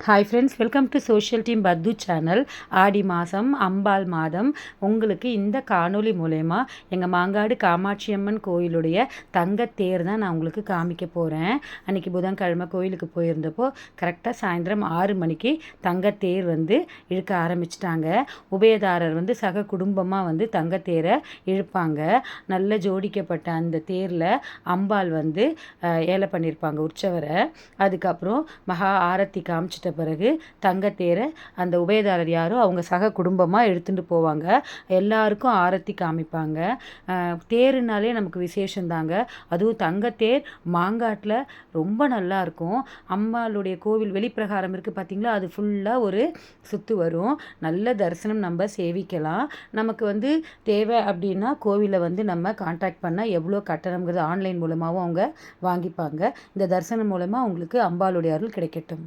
Hi friends, welcome to social team பத்து channel. ஆடி மாதம் அம்பாள் மாதம் உங்களுக்கு இந்த காணொளி மூலயமா எங்கள் மாங்காடு காமாட்சி அம்மன் கோயிலுடைய தங்கத்தேர் தான் நான் உங்களுக்கு காமிக்க போகிறேன். அன்றைக்கி புதன்கிழமை கோயிலுக்கு போயிருந்தப்போ கரெக்டாக சாயந்தரம் 6 மணிக்கு தங்கத்தேர் இழுக்க ஆரம்பிச்சிட்டாங்க. உபயதாரர் சக குடும்பமாக தங்கத்தேரை இழுப்பாங்க. நல்ல ஜோடிக்கப்பட்ட அந்த தேரில் அம்பாள் ஏலை பண்ணியிருப்பாங்க உற்சவரை. அதுக்கப்புறம் மகா ஆரத்தி காமிச்சிட்ட பிறகு தங்கத்தேரை அந்த உபயதாரர் யாரோ அவங்க சக குடும்பமாக எடுத்துகிட்டு போவாங்க. எல்லாருக்கும் ஆரத்தி காமிப்பாங்க. தேருனாலே நமக்கு விசேஷந்தாங்க. அதுவும் தங்கத்தேர் மாங்காட்டில் ரொம்ப நல்லா இருக்கும். அம்பாளுடைய கோவில் வெளிப்பிரகாரம் இருக்குது பார்த்திங்களா, அது ஃபுல்லாக ஒரு சுற்று வரும். நல்ல தரிசனம் நம்ம சேவிக்கலாம். நமக்கு தேவை அப்படின்னா கோவிலை நம்ம கான்டாக்ட் பண்ணால் எவ்வளோ கட்டணங்கிறது ஆன்லைன் மூலமாகவும் அவங்க வாங்கிப்பாங்க. இந்த தரிசனம் மூலமாக உங்களுக்கு அம்பாளுடைய அருள் கிடைக்கட்டும்.